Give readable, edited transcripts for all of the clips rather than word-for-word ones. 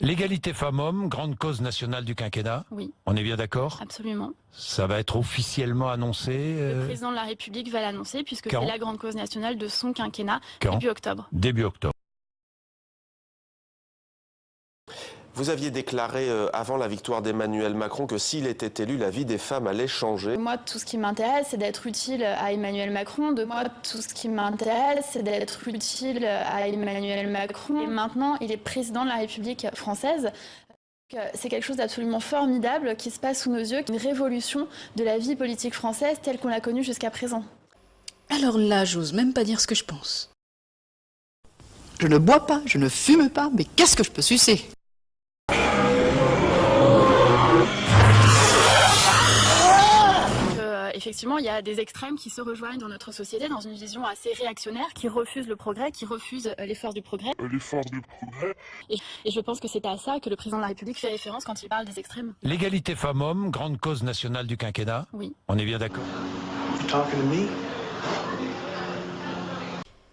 L'égalité femmes-hommes, grande cause nationale du quinquennat. Oui. On est bien d'accord? Absolument. Ça va être officiellement annoncé Le président de la République va l'annoncer puisque c'est la grande cause nationale de son quinquennat début octobre. Début octobre. Vous aviez déclaré avant la victoire d'Emmanuel Macron que s'il était élu, la vie des femmes allait changer. Moi, tout ce qui m'intéresse, c'est d'être utile à Emmanuel Macron. Moi, tout ce qui m'intéresse, c'est d'être utile à Emmanuel Macron. Et maintenant, il est président de la République française. C'est quelque chose d'absolument formidable qui se passe sous nos yeux, une révolution de la vie politique française telle qu'on l'a connue jusqu'à présent. Alors là, j'ose même pas dire ce que je pense. Je ne bois pas, je ne fume pas, mais qu'est-ce que je peux sucer ? Effectivement, il y a des extrêmes qui se rejoignent dans notre société, dans une vision assez réactionnaire, qui refuse le progrès, qui refuse l'effort du progrès. Et je pense que c'est à ça que le président de la République fait référence quand il parle des extrêmes. L'égalité femmes-hommes, grande cause nationale du quinquennat. Oui. On est bien d'accord?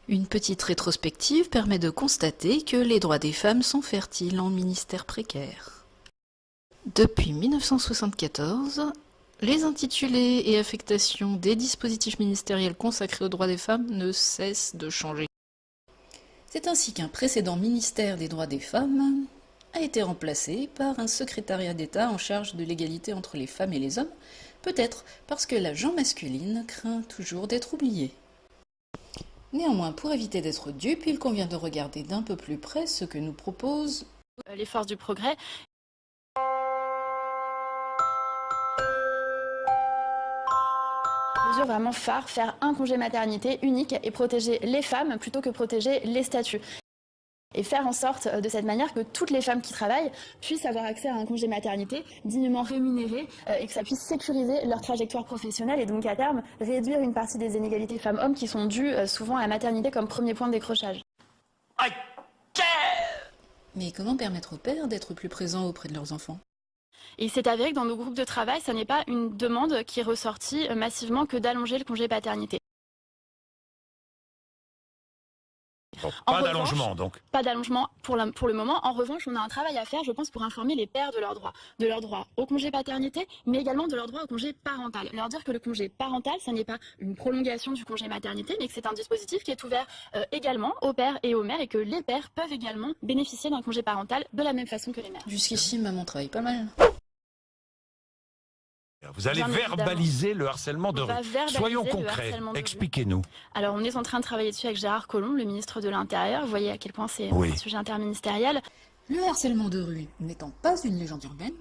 Une petite rétrospective permet de constater que les droits des femmes sont fertiles en ministère précaire. Depuis 1974, les intitulés et affectations des dispositifs ministériels consacrés aux droits des femmes ne cessent de changer. C'est ainsi qu'un précédent ministère des droits des femmes a été remplacé par un secrétariat d'État en charge de l'égalité entre les femmes et les hommes, peut-être parce que la gent masculine craint toujours d'être oubliée. Néanmoins, pour éviter d'être dupe, il convient de regarder d'un peu plus près ce que nous propose les forces du progrès. Mesure vraiment phare, faire un congé maternité unique et protéger les femmes plutôt que protéger les statuts. Et faire en sorte de cette manière que toutes les femmes qui travaillent puissent avoir accès à un congé maternité dignement rémunéré et que ça puisse sécuriser leur trajectoire professionnelle et donc à terme réduire une partie des inégalités femmes-hommes qui sont dues souvent à la maternité comme premier point de décrochage. Mais comment permettre aux pères d'être plus présents auprès de leurs enfants ? Et il s'est avéré que dans nos groupes de travail, ça n'est pas une demande qui est ressortie massivement que d'allonger le congé paternité. Donc, pas d'allongement, donc. Pas d'allongement pour le moment. En revanche, on a un travail à faire, je pense, pour informer les pères de leurs droits. De leur droit au congé paternité, mais également de leur droit au congé parental. Leur dire que le congé parental, ça n'est pas une prolongation du congé maternité, mais que c'est un dispositif qui est ouvert également aux pères et aux mères et que les pères peuvent également bénéficier d'un congé parental de la même façon que les mères. Jusqu'ici, maman travaille pas mal. Vous allez verbaliser le harcèlement de rue. Soyons concrets, expliquez-nous. Alors on est en train de travailler dessus avec Gérard Collomb, le ministre de l'Intérieur. Vous voyez à quel point c'est un sujet interministériel. Le harcèlement de rue n'étant pas une légende urbaine,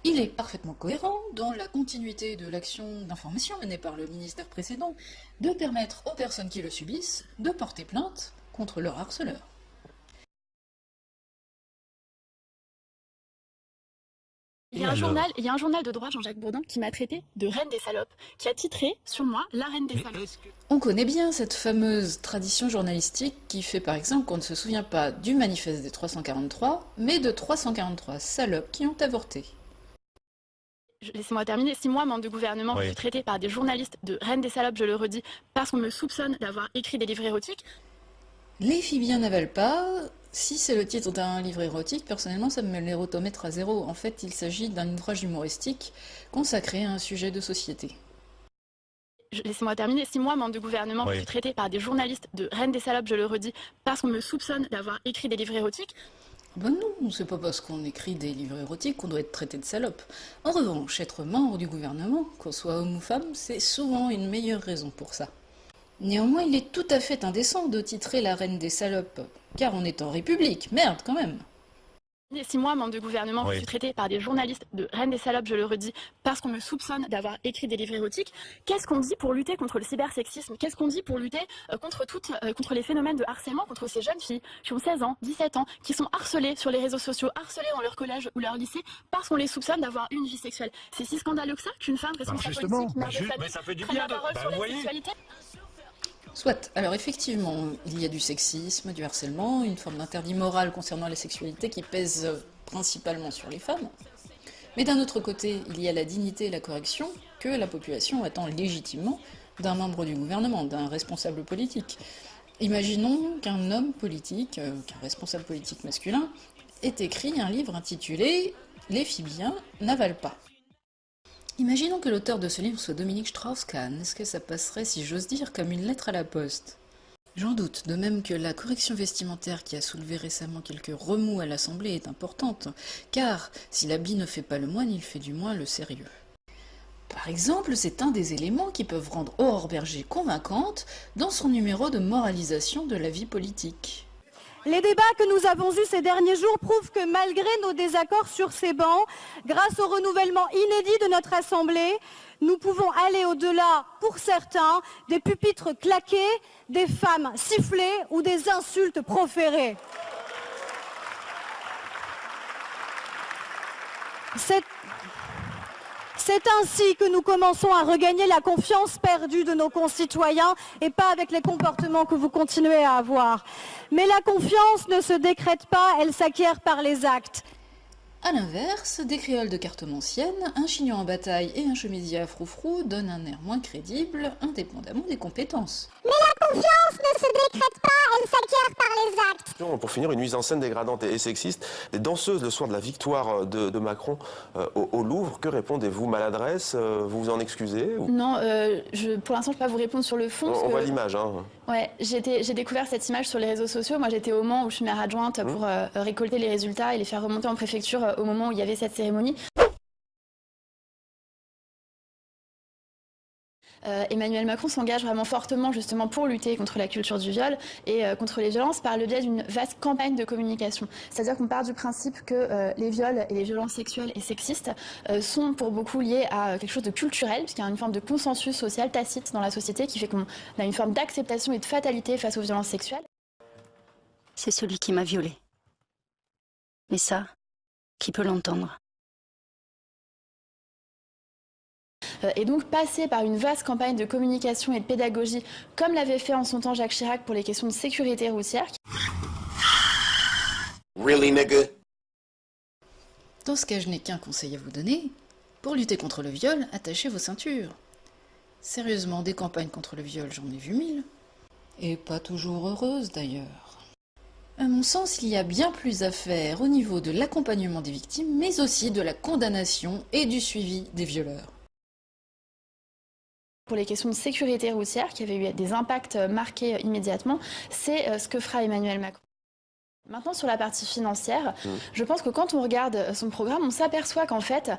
il est parfaitement cohérent dans la continuité de l'action d'information menée par le ministère précédent de permettre aux personnes qui le subissent de porter plainte contre leur harceleur. Il y a un journal de droite, Jean-Jacques Bourdin, qui m'a traité de reine des salopes, qui a titré sur moi la reine des salopes. On connaît bien cette fameuse tradition journalistique qui fait par exemple qu'on ne se souvient pas du manifeste des 343, mais de 343 salopes qui ont avorté. Laissez-moi terminer. Si moi, membre du gouvernement, je suis traité par des journalistes de reine des salopes, je le redis, parce qu'on me soupçonne d'avoir écrit des livres érotiques. Les filles bien n'avalent pas. Si c'est le titre d'un livre érotique, personnellement, ça me met l'érotomètre à 0. En fait, il s'agit d'un ouvrage humoristique consacré à un sujet de société. Laissez-moi terminer. Si moi, membre du gouvernement, je suis traité par des journalistes de reine des salopes, je le redis, parce qu'on me soupçonne d'avoir écrit des livres érotiques. Ben non, c'est pas parce qu'on écrit des livres érotiques qu'on doit être traité de salope. En revanche, être membre du gouvernement, qu'on soit homme ou femme, c'est souvent une meilleure raison pour ça. Néanmoins, il est tout à fait indécent de titrer la reine des salopes, car on est en République, merde quand même. Si moi, membre du gouvernement, je suis traité par des journalistes de reine des salopes, je le redis, parce qu'on me soupçonne d'avoir écrit des livres érotiques, qu'est-ce qu'on dit pour lutter contre le cybersexisme? Qu'est-ce qu'on dit pour lutter contre les phénomènes de harcèlement, contre ces jeunes filles qui ont 16 ans, 17 ans, qui sont harcelées sur les réseaux sociaux, harcelées dans leur collège ou leur lycée, parce qu'on les soupçonne d'avoir une vie sexuelle? C'est si scandaleux que ça qu'une femme responsable politique, mère de famille, prenne la parole sur la sexualité? Soit. Alors effectivement, il y a du sexisme, du harcèlement, une forme d'interdit moral concernant la sexualité qui pèse principalement sur les femmes. Mais d'un autre côté, il y a la dignité et la correction que la population attend légitimement d'un membre du gouvernement, d'un responsable politique. Imaginons qu'un homme politique, qu'un responsable politique masculin, est écrit un livre intitulé « Les filles bien n'avalent pas ». Imaginons que l'auteur de ce livre soit Dominique Strauss-Kahn. Est-ce que ça passerait, si j'ose dire, comme une lettre à la poste? J'en doute, de même que la correction vestimentaire qui a soulevé récemment quelques remous à l'Assemblée est importante, car si l'habit ne fait pas le moine, il fait du moins le sérieux. Par exemple, c'est un des éléments qui peuvent rendre Aurore Berger convaincante dans son numéro de moralisation de la vie politique. Les débats que nous avons eus ces derniers jours prouvent que malgré nos désaccords sur ces bancs, grâce au renouvellement inédit de notre Assemblée, nous pouvons aller au-delà, pour certains, des pupitres claqués, des femmes sifflées ou des insultes proférées. C'est ainsi que nous commençons à regagner la confiance perdue de nos concitoyens et pas avec les comportements que vous continuez à avoir. Mais la confiance ne se décrète pas, elle s'acquiert par les actes. A l'inverse, des créoles de Cartomancienne, un chignon en bataille et un chemisier à froufrou donnent un air moins crédible, indépendamment des compétences. Mais la confiance ne se décrète pas, elle s'acquiert par les actes. Pour finir, une mise en scène dégradante et sexiste. Les danseuses, le soir de la victoire de Macron au Louvre, que répondez-vous? Maladresse? Vous vous en excusez ou... Non, pour l'instant, je ne peux pas vous répondre sur le fond. On voit l'image. Hein. Ouais, j'ai découvert cette image sur les réseaux sociaux. Moi, j'étais au Mans où je suis maire adjointe pour récolter les résultats et les faire remonter en préfecture au moment où il y avait cette cérémonie. Emmanuel Macron s'engage vraiment fortement justement pour lutter contre la culture du viol et contre les violences par le biais d'une vaste campagne de communication. C'est-à-dire qu'on part du principe que les viols et les violences sexuelles et sexistes sont pour beaucoup liés à quelque chose de culturel, puisqu'il y a une forme de consensus social tacite dans la société qui fait qu'on a une forme d'acceptation et de fatalité face aux violences sexuelles. C'est celui qui m'a violée. Mais ça, qui peut l'entendre? Et donc passer par une vaste campagne de communication et de pédagogie, comme l'avait fait en son temps Jacques Chirac pour les questions de sécurité routière. Really, nigga? Dans ce cas, je n'ai qu'un conseil à vous donner. Pour lutter contre le viol, attachez vos ceintures. Sérieusement, des campagnes contre le viol, j'en ai vu 1000. Et pas toujours heureuses d'ailleurs. À mon sens, il y a bien plus à faire au niveau de l'accompagnement des victimes, mais aussi de la condamnation et du suivi des violeurs. Pour les questions de sécurité routière, qui avaient eu des impacts marqués immédiatement, c'est ce que fera Emmanuel Macron. Maintenant, sur la partie financière, je pense que quand on regarde son programme, on s'aperçoit qu'en fait,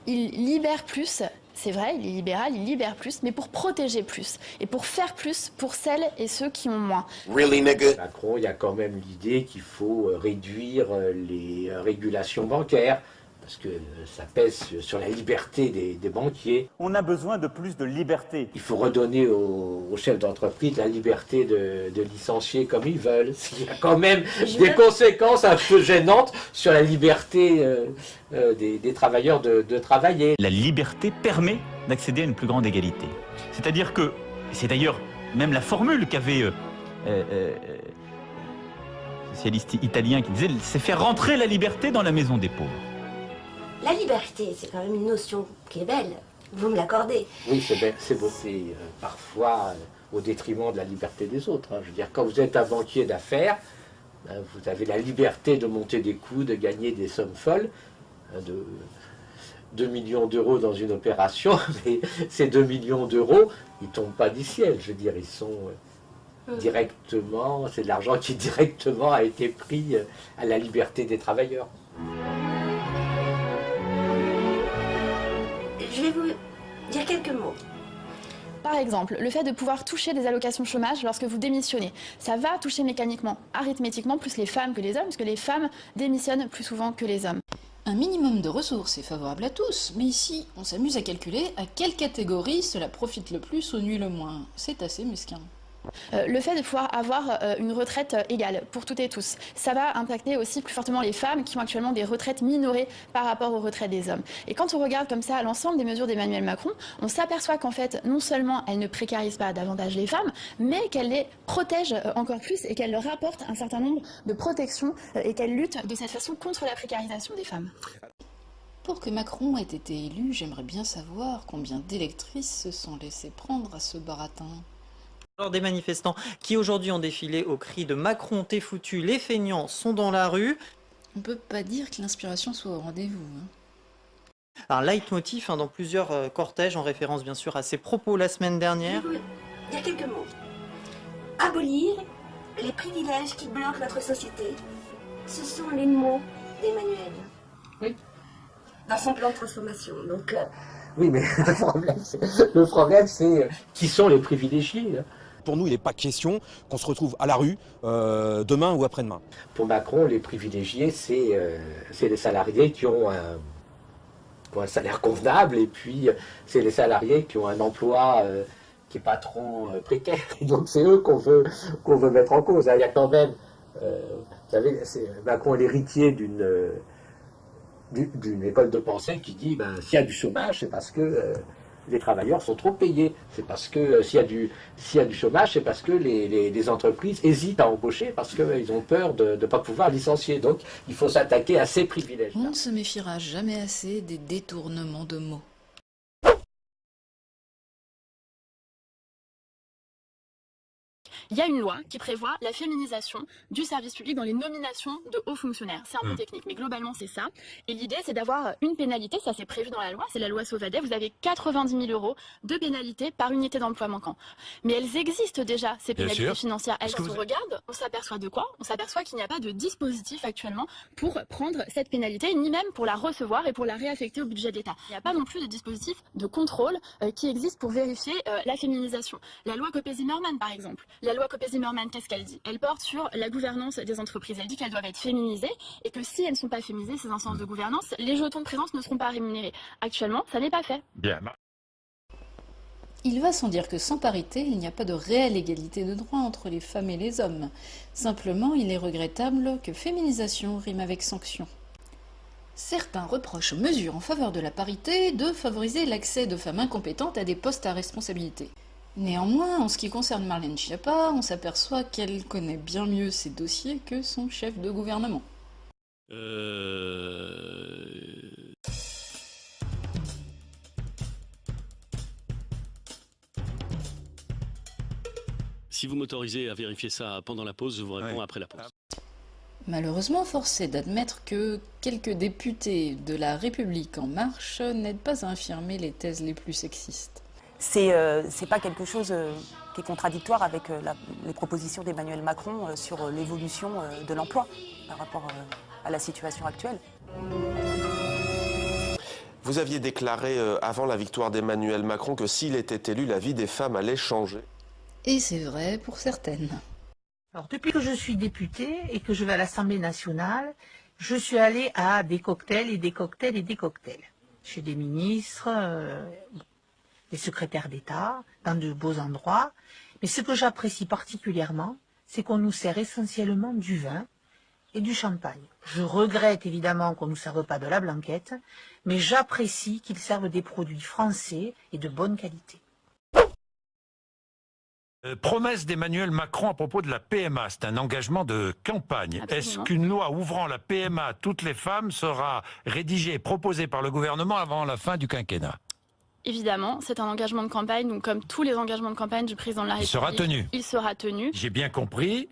il libère plus. C'est vrai, il est libéral, il libère plus, mais pour protéger plus et pour faire plus pour celles et ceux qui ont moins. Really, nigga? Macron, il y a quand même l'idée qu'il faut réduire les régulations bancaires, parce que ça pèse sur la liberté des banquiers. On a besoin de plus de liberté. Il faut redonner aux chefs d'entreprise la liberté de licencier comme ils veulent. Il y a quand même des conséquences un peu gênantes sur la liberté des travailleurs de travailler. La liberté permet d'accéder à une plus grande égalité. C'est-à-dire que, c'est d'ailleurs même la formule qu'avait socialiste italien qui disait, c'est faire rentrer la liberté dans la maison des pauvres. La liberté, c'est quand même une notion qui est belle. Vous me l'accordez. Oui, c'est beau. C'est parfois au détriment de la liberté des autres. Hein. Je veux dire, quand vous êtes un banquier d'affaires, vous avez la liberté de monter des coups, de gagner des sommes folles, de 2 millions d'euros dans une opération, mais ces 2 millions d'euros, ils ne tombent pas du ciel. Je veux dire, ils sont directement, c'est de l'argent qui directement a été pris à la liberté des travailleurs. Je vais vous dire quelques mots. Par exemple, le fait de pouvoir toucher des allocations chômage lorsque vous démissionnez, ça va toucher mécaniquement, arithmétiquement, plus les femmes que les hommes, parce que les femmes démissionnent plus souvent que les hommes. Un minimum de ressources est favorable à tous, mais ici, on s'amuse à calculer à quelle catégorie cela profite le plus ou nuit le moins. C'est assez mesquin. Le fait de pouvoir avoir une retraite égale pour toutes et tous, ça va impacter aussi plus fortement les femmes qui ont actuellement des retraites minorées par rapport aux retraites des hommes. Et quand on regarde comme ça l'ensemble des mesures d'Emmanuel Macron, on s'aperçoit qu'en fait, non seulement elle ne précarise pas davantage les femmes, mais qu'elle les protège encore plus et qu'elle leur apporte un certain nombre de protections et qu'elle lutte de cette façon contre la précarisation des femmes. Pour que Macron ait été élu, j'aimerais bien savoir combien d'électrices se sont laissées prendre à ce baratin. Alors des manifestants qui aujourd'hui ont défilé au cri de Macron t'es foutu, les feignants sont dans la rue. On peut pas dire que l'inspiration soit au rendez-vous. Un leitmotiv dans plusieurs cortèges, en référence bien sûr à ses propos la semaine dernière. Il y a quelques mots. Abolir les privilèges qui bloquent notre société. Ce sont les mots d'Emmanuel. Oui. Dans son plan de transformation. Donc, Oui, mais le problème, c'est qui sont les privilégiés. Pour nous, il n'est pas question qu'on se retrouve à la rue demain ou après-demain. Pour Macron, les privilégiés, c'est les salariés qui ont un salaire convenable, et puis c'est les salariés qui ont un emploi qui n'est pas trop précaire. Et donc c'est eux qu'on veut mettre en cause. Il y a quand même, vous savez, Macron est l'héritier d'une école de pensée qui dit s'il y a du chômage, c'est parce que les travailleurs sont trop payés. C'est parce que s'il y a du chômage, c'est parce que les entreprises hésitent à embaucher parce qu'ils ont peur de ne pas pouvoir licencier. Donc il faut s'attaquer à ces privilèges. On ne se méfiera jamais assez des détournements de mots. Il y a une loi qui prévoit la féminisation du service public dans les nominations de hauts fonctionnaires. C'est un peu technique, mais globalement c'est ça. Et l'idée c'est d'avoir une pénalité, ça c'est prévu dans la loi, c'est la loi Sauvadet. Vous avez 90 000 € de pénalité par unité d'emploi manquant. Mais elles existent déjà, ces pénalités financières. Elles se regardent, on s'aperçoit de quoi? On s'aperçoit qu'il n'y a pas de dispositif actuellement pour prendre cette pénalité, ni même pour la recevoir et pour la réaffecter au budget de l'État. Il n'y a pas non plus de dispositif de contrôle qui existe pour vérifier la féminisation. La loi Copé-Zimmermann par exemple. La loi Copé-Zimmermann, qu'est-ce qu'elle dit? Elle porte sur la gouvernance des entreprises. Elle dit qu'elles doivent être féminisées et que si elles ne sont pas féminisées, ces instances de gouvernance, les jetons de présence ne seront pas rémunérés. Actuellement, ça n'est pas fait. Bien. Il va sans dire que sans parité, il n'y a pas de réelle égalité de droit entre les femmes et les hommes. Simplement, il est regrettable que féminisation rime avec sanction. Certains reprochent aux mesures en faveur de la parité de favoriser l'accès de femmes incompétentes à des postes à responsabilité. Néanmoins, en ce qui concerne Marlène Schiappa, on s'aperçoit qu'elle connaît bien mieux ses dossiers que son chef de gouvernement. Si vous m'autorisez à vérifier ça pendant la pause, je vous réponds après la pause. Malheureusement, force est d'admettre que quelques députés de La République En Marche n'aident pas à infirmer les thèses les plus sexistes. C'est pas quelque chose qui est contradictoire avec les propositions d'Emmanuel Macron sur l'évolution de l'emploi par rapport à la situation actuelle. Vous aviez déclaré avant la victoire d'Emmanuel Macron que s'il était élu, la vie des femmes allait changer. Et c'est vrai pour certaines. Alors, depuis que je suis députée et que je vais à l'Assemblée nationale, je suis allée à des cocktails et des cocktails et des cocktails. Chez des ministres, des secrétaires d'État, dans de beaux endroits. Mais ce que j'apprécie particulièrement, c'est qu'on nous sert essentiellement du vin et du champagne. Je regrette évidemment qu'on ne nous serve pas de la blanquette, mais j'apprécie qu'ils servent des produits français et de bonne qualité. Promesse d'Emmanuel Macron à propos de la PMA, c'est un engagement de campagne. Est-ce qu'une loi ouvrant la PMA à toutes les femmes sera rédigée et proposée par le gouvernement avant la fin du quinquennat? Évidemment, c'est un engagement de campagne, donc comme tous les engagements de campagne du président de la République. Il sera tenu. Il sera tenu. J'ai bien compris.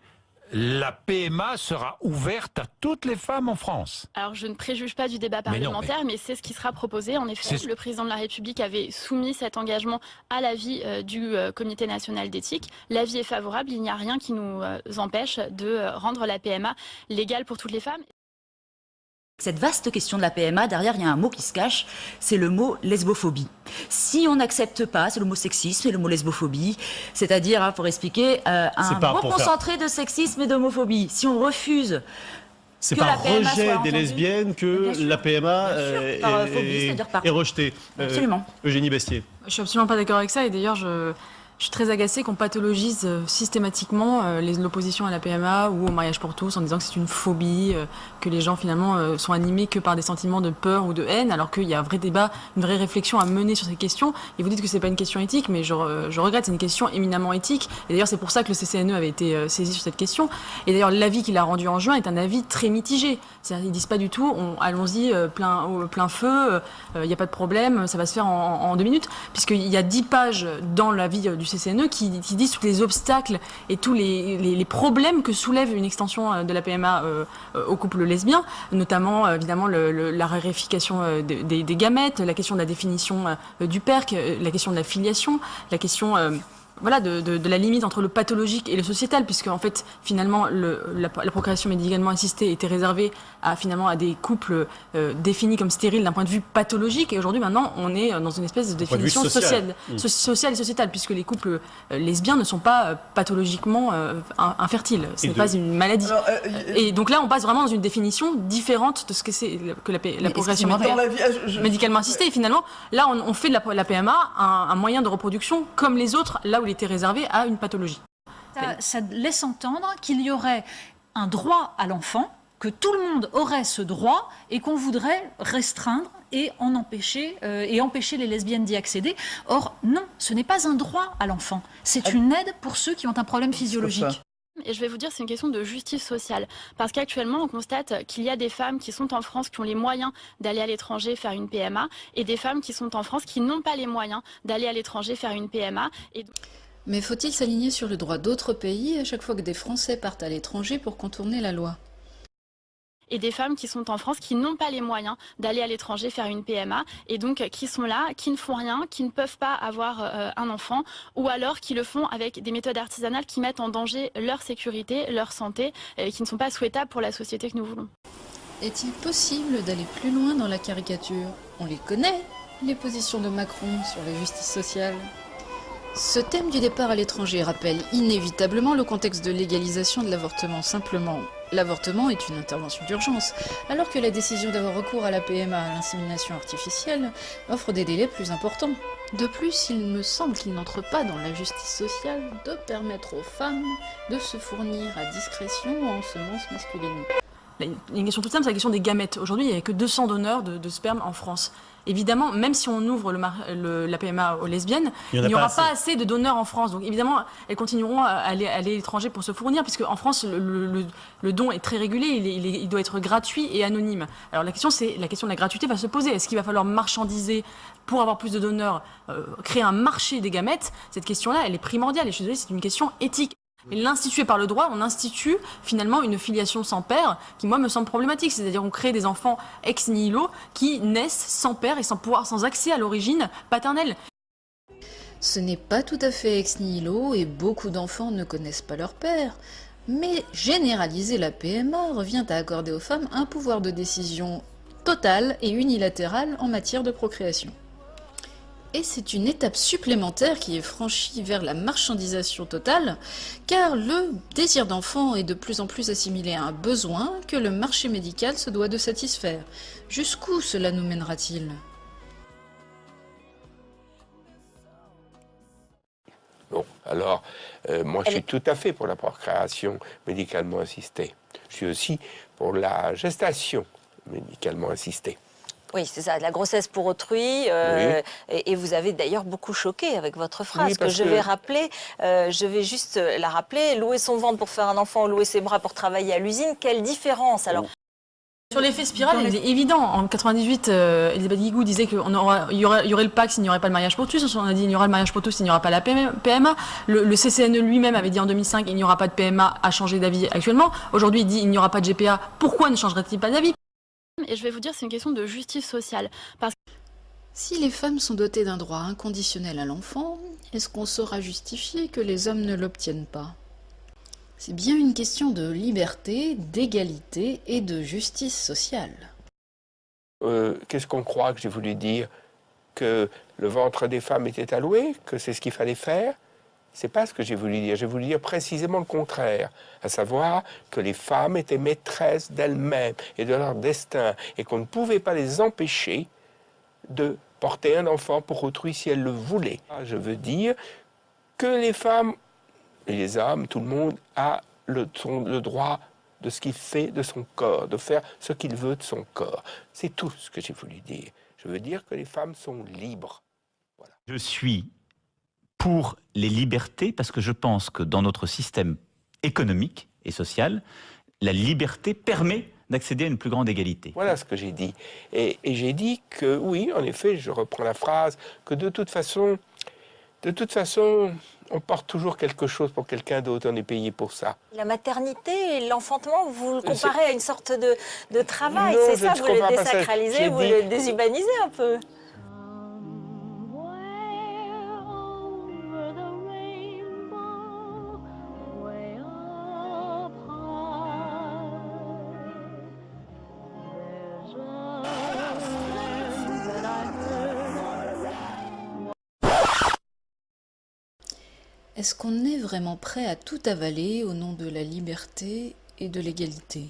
La PMA sera ouverte à toutes les femmes en France. Alors je ne préjuge pas du débat parlementaire, mais c'est ce qui sera proposé. En effet, le président de la République avait soumis cet engagement à l'avis du Comité national d'éthique. L'avis est favorable, il n'y a rien qui nous empêche de rendre la PMA légale pour toutes les femmes. Cette vaste question de la PMA, derrière, il y a un mot qui se cache, c'est le mot lesbophobie. Si on n'accepte pas, c'est le mot sexisme, c'est le mot lesbophobie, c'est-à-dire, pour expliquer, un gros concentré de sexisme et d'homophobie. Si on refuse... C'est par rejet des lesbiennes que la PMA est rejetée. Absolument. Eugénie Bastier. Je suis absolument pas d'accord avec ça, et d'ailleurs, je suis très agacée qu'on pathologise systématiquement l'opposition à la PMA ou au mariage pour tous en disant que c'est une phobie, que les gens finalement sont animés que par des sentiments de peur ou de haine, alors qu'il y a un vrai débat, une vraie réflexion à mener sur ces questions. Et vous dites que c'est pas une question éthique, mais je regrette, c'est une question éminemment éthique. Et d'ailleurs, c'est pour ça que le CCNE avait été saisi sur cette question. Et d'ailleurs, l'avis qu'il a rendu en juin est un avis très mitigé. C'est-à-dire, ils disent pas du tout, allons-y plein feu, il n'y a pas de problème, ça va se faire en 2 minutes, puisqu'il y a 10 pages dans l'avis du du CCNE qui disent tous les obstacles et tous les problèmes que soulève une extension de la PMA aux couples lesbiens, notamment évidemment la raréfication des gamètes, la question de la définition du PERC, la question de la filiation, la question voilà, de la limite entre le pathologique et le sociétal, puisque en fait finalement la procréation médicalement assistée était réservée à des couples définis comme stériles d'un point de vue pathologique, et aujourd'hui maintenant on est dans une espèce de définition sociale et sociétale, puisque les couples lesbiens ne sont pas pathologiquement infertiles, ce n'est pas une maladie. Alors, et donc là on passe vraiment dans une définition différente de ce que c'est que la procréation médicalement assistée, et finalement là on fait de la PMA un moyen de reproduction comme les autres, là où il était réservé à une pathologie. Ça laisse entendre qu'il y aurait un droit à l'enfant, que tout le monde aurait ce droit et qu'on voudrait restreindre et empêcher les lesbiennes d'y accéder. Or, non, ce n'est pas un droit à l'enfant. C'est une aide pour ceux qui ont un problème physiologique. Et je vais vous dire, c'est une question de justice sociale. Parce qu'actuellement, on constate qu'il y a des femmes qui sont en France, qui ont les moyens d'aller à l'étranger faire une PMA, et des femmes qui sont en France, qui n'ont pas les moyens d'aller à l'étranger faire une PMA. Mais faut-il s'aligner sur le droit d'autres pays à chaque fois que des Français partent à l'étranger pour contourner la loi ? Et des femmes qui sont en France, qui n'ont pas les moyens d'aller à l'étranger faire une PMA, et donc qui sont là, qui ne font rien, qui ne peuvent pas avoir un enfant, ou alors qui le font avec des méthodes artisanales qui mettent en danger leur sécurité, leur santé, qui ne sont pas souhaitables pour la société que nous voulons. Est-il possible d'aller plus loin dans la caricature ? On les connaît, les positions de Macron sur la justice sociale. Ce thème du départ à l'étranger rappelle inévitablement le contexte de légalisation de l'avortement. Simplement, l'avortement est une intervention d'urgence, alors que la décision d'avoir recours à la PMA, à l'insémination artificielle, offre des délais plus importants. De plus, il me semble qu'il n'entre pas dans la justice sociale de permettre aux femmes de se fournir à discrétion en semences masculines. Il y a une question toute simple, c'est la question des gamètes. Aujourd'hui, il n'y a que 200 donneurs de sperme en France. Évidemment, même si on ouvre la PMA aux lesbiennes, il n'y aura pas assez de donneurs en France. Donc évidemment, elles continueront à aller à l'étranger pour se fournir, puisque en France, le don est très régulé, il doit être gratuit et anonyme. Alors la question de la gratuité va se poser. Est-ce qu'il va falloir marchandiser pour avoir plus de donneurs, créer un marché des gamètes? Cette question-là, elle est primordiale, et je suis désolée, c'est une question éthique. Et l'instituer par le droit, on institue finalement une filiation sans père qui, moi, me semble problématique. C'est-à-dire on crée des enfants ex nihilo qui naissent sans père et sans accès à l'origine paternelle. Ce n'est pas tout à fait ex nihilo et beaucoup d'enfants ne connaissent pas leur père. Mais généraliser la PMA revient à accorder aux femmes un pouvoir de décision total et unilatéral en matière de procréation. Et c'est une étape supplémentaire qui est franchie vers la marchandisation totale, car le désir d'enfant est de plus en plus assimilé à un besoin que le marché médical se doit de satisfaire. Jusqu'où cela nous mènera-t-il ? Bon, alors, moi je suis tout à fait pour la procréation médicalement assistée. Je suis aussi pour la gestation médicalement assistée. Oui, c'est ça, la grossesse pour autrui. Oui. Et vous avez d'ailleurs beaucoup choqué avec votre phrase, Oui, que je vais rappeler. Je vais juste la rappeler. Louer son ventre pour faire un enfant, louer ses bras pour travailler à l'usine, quelle différence alors? Sur l'effet spirale, il est évident. En 98, Elisabeth Guigou disait qu'il y aurait le PACS s'il n'y aurait pas le mariage pour tous. On a dit qu'il y aura le mariage pour tous s'il n'y aura pas la PMA. Le CCNE lui-même avait dit en 2005 qu'il n'y aura pas de PMA, a changé d'avis actuellement. Aujourd'hui, il dit qu'il n'y aura pas de GPA. Pourquoi ne changerait-il pas d'avis? Et je vais vous dire, c'est une question de justice sociale. Si les femmes sont dotées d'un droit inconditionnel à l'enfant, est-ce qu'on saura justifier que les hommes ne l'obtiennent pas? C'est bien une question de liberté, d'égalité et de justice sociale. Qu'est-ce qu'on croit que j'ai voulu dire? Que le ventre des femmes était alloué? Que c'est ce qu'il fallait faire? C'est pas ce que j'ai voulu dire. J'ai voulu dire précisément le contraire, à savoir que les femmes étaient maîtresses d'elles-mêmes et de leur destin, et qu'on ne pouvait pas les empêcher de porter un enfant pour autrui si elles le voulaient. Je veux dire que les femmes et les hommes, tout le monde a le droit de ce qu'il fait de son corps, de faire ce qu'il veut de son corps. C'est tout ce que j'ai voulu dire. Je veux dire que les femmes sont libres. Voilà. Je suis pour les libertés, parce que je pense que dans notre système économique et social, la liberté permet d'accéder à une plus grande égalité. Voilà ce que j'ai dit. Et j'ai dit que, oui, en effet, je reprends la phrase, que de toute façon, De toute façon, on porte toujours quelque chose pour quelqu'un d'autre, on est payé pour ça. La maternité et l'enfantement, vous le comparez à une sorte de travail, Non, c'est je ça, ne vous le compare pas ça. désacralisez, J'ai vous dit- le déshumanisez un peu. Est-ce qu'on est vraiment prêt à tout avaler au nom de la liberté et de l'égalité ?